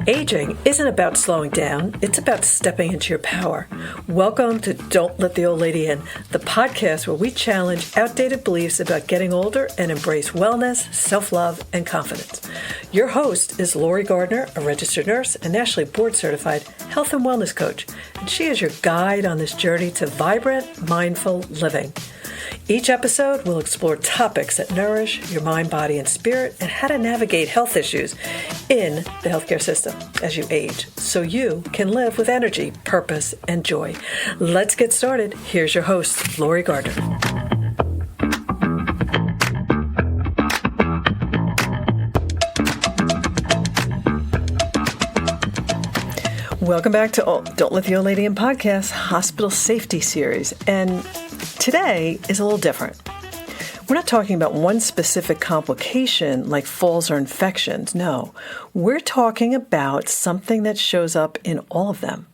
Aging isn't about slowing down, it's about stepping into your power. Welcome to Don't Let the Old Lady In, the podcast where we challenge outdated beliefs about getting older and embrace wellness, self-love, and confidence. Your host is Lori Gardner, a registered nurse and nationally board-certified health and wellness coach, and she is your guide on this journey to vibrant, mindful living. Each episode will explore topics that nourish your mind, body, and spirit, and how to navigate health issues in the healthcare system as you age, so you can live with energy, purpose, and joy. Let's get started. Here's your host, Lori Gardner. Welcome back to Don't Let the Old Lady In podcast, Hospital Safety Series. And today is a little different. We're not talking about one specific complication like falls or infections. No, we're talking about something that shows up in all of them.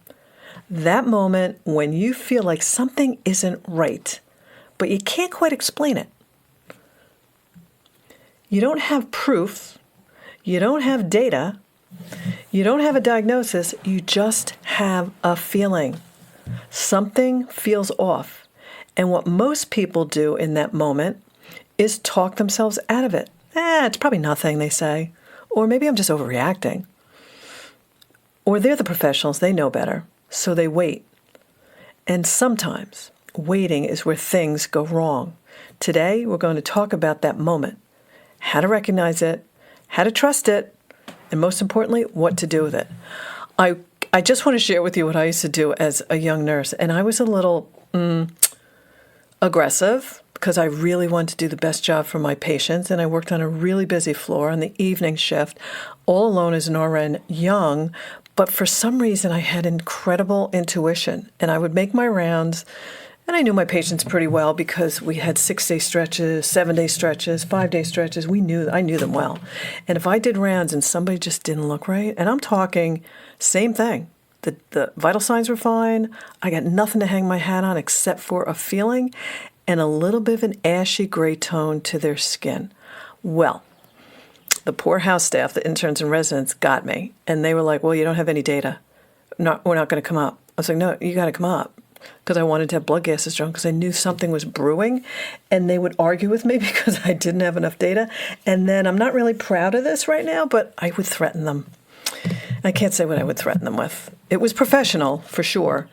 That moment when you feel like something isn't right, but you can't quite explain it. You don't have proof. You don't have data. You don't have a diagnosis. You just have a feeling. Something feels off. And what most people do in that moment is talk themselves out of it. It's probably nothing, they say. Or maybe I'm just overreacting. Or they're the professionals, they know better, so they wait. And sometimes waiting is where things go wrong. Today, we're going to talk about that moment, how to recognize it, how to trust it, and most importantly, what to do with it. I just want to share with you what I used to do as a young nurse, and I was a little aggressive because I really wanted to do the best job for my patients, and I worked on a really busy floor on the evening shift, all alone as an RN, young, but for some reason I had incredible intuition, and I would make my rounds, and I knew my patients pretty well because we had 6-day stretches, 7-day stretches, 5-day stretches. I knew them well. And if I did rounds and somebody just didn't look right, and I'm talking same thing, the vital signs were fine. I got nothing to hang my hat on except for a feeling and a little bit of an ashy gray tone to their skin. Well, the poor house staff, the interns and residents, got me. And they were like, well, you don't have any data. We're not going to come up. I was like, no, you got to come up. Because I wanted to have blood gases drawn because I knew something was brewing. And they would argue with me because I didn't have enough data. And then I'm not really proud of this right now, but I would threaten them. I can't say what I would threaten them with. It was professional, for sure,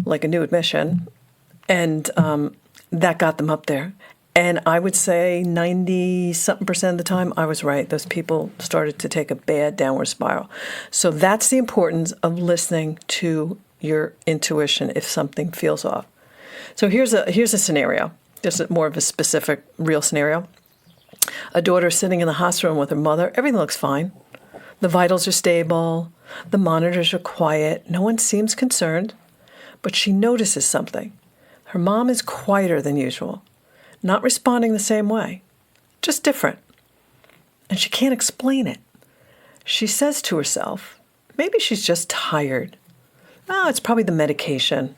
like a new admission. And that got them up there. And I would say 90-something% of the time, I was right. Those people started to take a bad downward spiral. So that's the importance of listening to your intuition if something feels off. So here's a scenario. This is more of a specific, real scenario. A daughter sitting in the hospital room with her mother. Everything looks fine. The vitals are stable. The monitors are quiet. No one seems concerned. But she notices something. Her mom is quieter than usual, not responding the same way, just different. And she can't explain it. She says to herself, maybe she's just tired. Oh, it's probably the medication.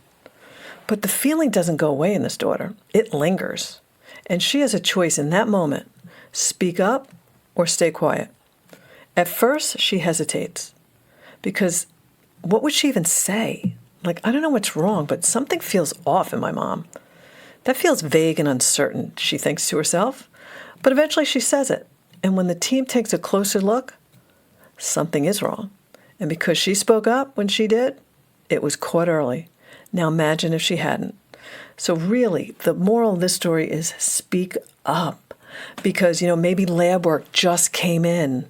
But the feeling doesn't go away in this daughter. It lingers. And she has a choice in that moment, speak up or stay quiet. At first, she hesitates because what would she even say? Like, I don't know what's wrong, but something feels off in my mom. That feels vague and uncertain, she thinks to herself. But eventually she says it. And when the team takes a closer look, something is wrong. And because she spoke up when she did, it was caught early. Now imagine if she hadn't. So really, the moral of this story is speak up. Because, maybe lab work just came in,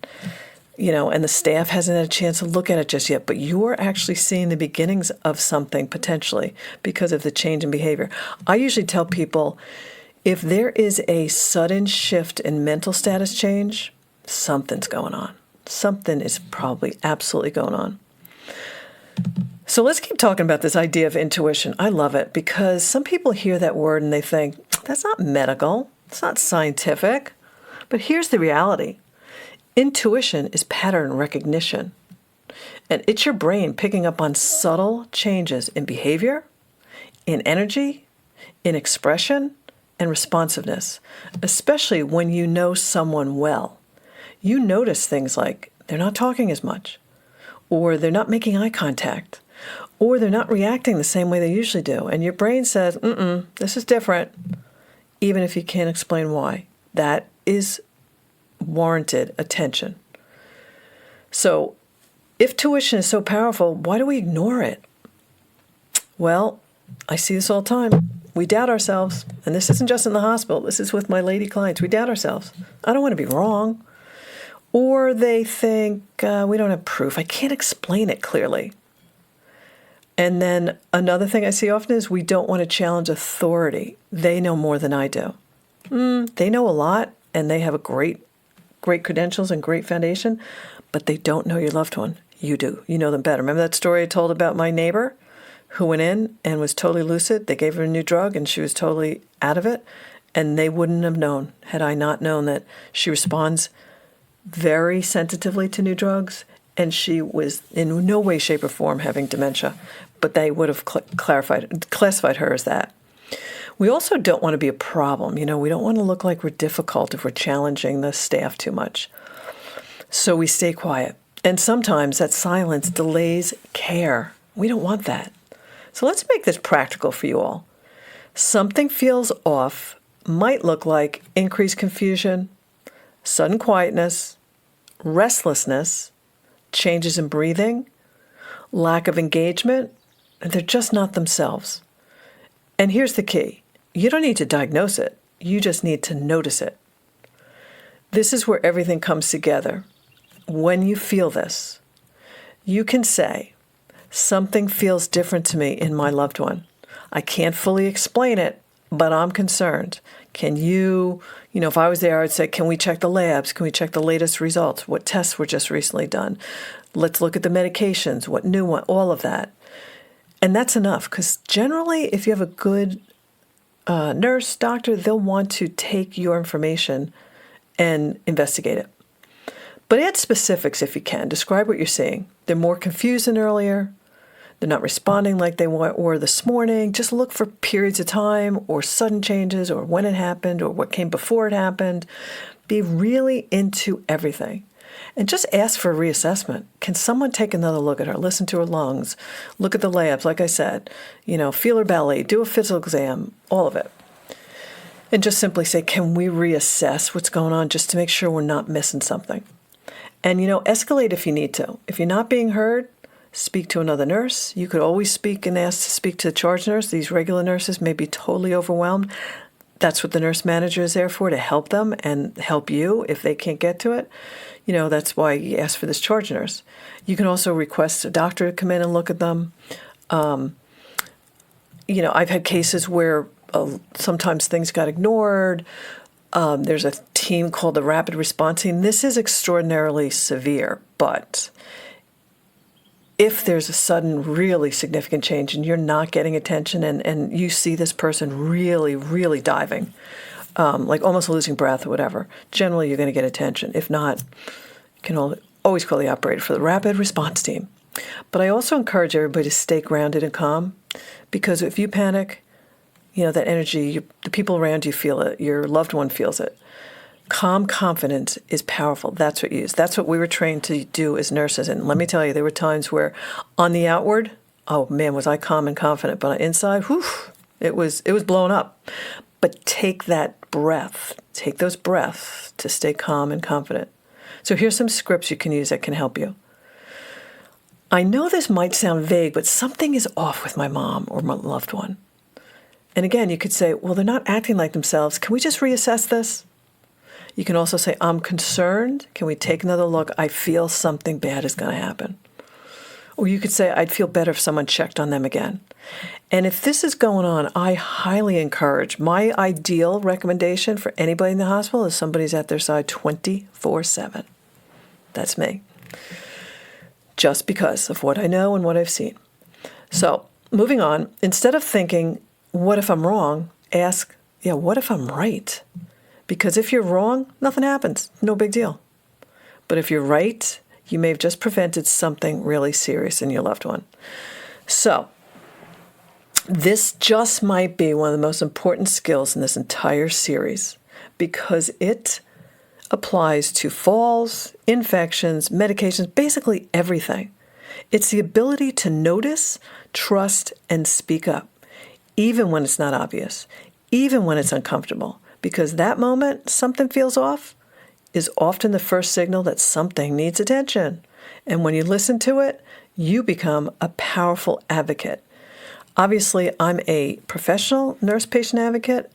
and the staff hasn't had a chance to look at it just yet, but you're actually seeing the beginnings of something potentially because of the change in behavior. I usually tell people, if there is a sudden shift in mental status change, something's going on. Something is probably absolutely going on. So let's keep talking about this idea of intuition. I love it because some people hear that word and they think, that's not medical, it's not scientific. But here's the reality. Intuition is pattern recognition, and it's your brain picking up on subtle changes in behavior, in energy, in expression, and responsiveness, especially when you know someone well. You notice things like they're not talking as much, or they're not making eye contact, or they're not reacting the same way they usually do. And your brain says, this is different, even if you can't explain why. That is warranted attention. So if tuition is so powerful, why do we ignore it? Well, I see this all the time. We doubt ourselves. And this isn't just in the hospital. This is with my lady clients. We doubt ourselves. I don't want to be wrong. Or they think, we don't have proof. I can't explain it clearly. And then another thing I see often is we don't want to challenge authority. They know more than I do. They know a lot, and they have a great credentials and great foundation, but they don't know your loved one. You do. You know them better. Remember that story I told about my neighbor who went in and was totally lucid? They gave her a new drug, and she was totally out of it, and they wouldn't have known had I not known that she responds very sensitively to new drugs, and she was in no way, shape, or form having dementia, but they would have classified her as that. We also don't want to be a problem. We don't want to look like we're difficult if we're challenging the staff too much. So we stay quiet. And sometimes that silence delays care. We don't want that. So let's make this practical for you all. Something feels off might look like increased confusion, sudden quietness, restlessness, changes in breathing, lack of engagement, and they're just not themselves. And here's the key. You don't need to diagnose it. You just need to notice it. This is where everything comes together. When you feel this, you can say, something feels different to me in my loved one. I can't fully explain it, but I'm concerned. Can you, if I was there, I'd say, can we check the labs? Can we check the latest results? What tests were just recently done? Let's look at the medications, what new one, all of that. And that's enough, because generally, if you have a good nurse, doctor, they'll want to take your information and investigate it. But add specifics if you can. Describe what you're seeing. They're more confused than earlier. They're not responding like they were this morning. Just look for periods of time or sudden changes or when it happened or what came before it happened. Be really into everything. And just ask for a reassessment. Can someone take another look at her, listen to her lungs, look at the labs, like I said, feel her belly, do a physical exam, all of it. And just simply say, can we reassess what's going on just to make sure we're not missing something? And, escalate if you need to. If you're not being heard, speak to another nurse. You could always speak and ask to speak to the charge nurse. These regular nurses may be totally overwhelmed. That's what the nurse manager is there for, to help them and help you if they can't get to it. That's why you ask for this charge nurse. You can also request a doctor to come in and look at them. I've had cases where sometimes things got ignored. There's a team called the Rapid Response Team. This is extraordinarily severe, but if there's a sudden, really significant change and you're not getting attention and you see this person really, really diving, like almost losing breath or whatever, generally you're going to get attention. If not, you can always call the operator for the Rapid Response Team. But I also encourage everybody to stay grounded and calm, because if you panic, that energy, the people around you feel it, your loved one feels it. Calm confidence is powerful. That's what you use. That's what we were trained to do as nurses. And let me tell you, there were times where on the outward, oh man, was I calm and confident. But inside, it was blown up. But take that breath. Take those breaths to stay calm and confident. So here's some scripts you can use that can help you. I know this might sound vague, but something is off with my mom or my loved one. And again, you could say, well, they're not acting like themselves. Can we just reassess this? You can also say, I'm concerned. Can we take another look? I feel something bad is going to happen. Or you could say, I'd feel better if someone checked on them again. And if this is going on, I highly encourage, my ideal recommendation for anybody in the hospital is somebody's at their side 24/7. That's me. Just because of what I know and what I've seen. So moving on, instead of thinking, what if I'm wrong? Ask, what if I'm right? Because if you're wrong, nothing happens. No big deal. But if you're right, you may have just prevented something really serious in your loved one. So this just might be one of the most important skills in this entire series, because it applies to falls, infections, medications, basically everything. It's the ability to notice, trust, and speak up, even when it's not obvious, even when it's uncomfortable, because that moment something feels off is often the first signal that something needs attention. And when you listen to it, you become a powerful advocate. Obviously, I'm a professional nurse-patient advocate,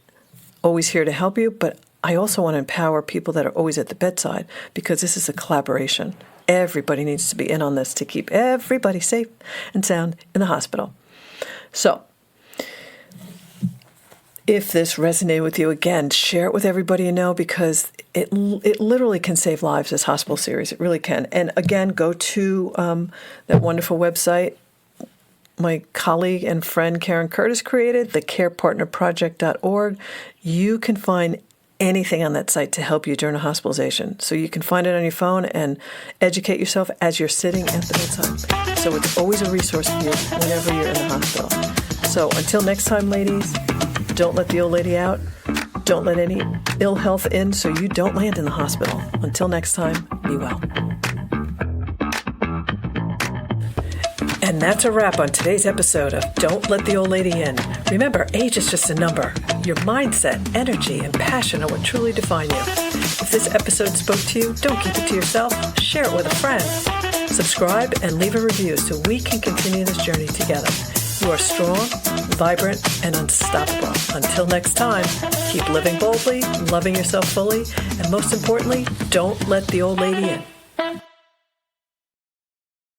always here to help you, but I also want to empower people that are always at the bedside because this is a collaboration. Everybody needs to be in on this to keep everybody safe and sound in the hospital. So, if this resonated with you, again, share it with everybody you know because it literally can save lives, this hospital series. It really can. And again, go to that wonderful website my colleague and friend Karen Curtis created, the carepartnerproject.org. You can find anything on that site to help you during a hospitalization. So you can find it on your phone and educate yourself as you're sitting at the bedside. So it's always a resource for you whenever you're in the hospital. So until next time, ladies, don't let the old lady out. Don't let any ill health in so you don't land in the hospital. Until next time, be well. And that's a wrap on today's episode of Don't Let the Old Lady In. Remember, age is just a number. Your mindset, energy, and passion are what truly define you. If this episode spoke to you, don't keep it to yourself. Share it with a friend. Subscribe and leave a review so we can continue this journey together. You are strong, vibrant, and unstoppable. Until next time, keep living boldly, loving yourself fully, and most importantly, don't let the old lady in.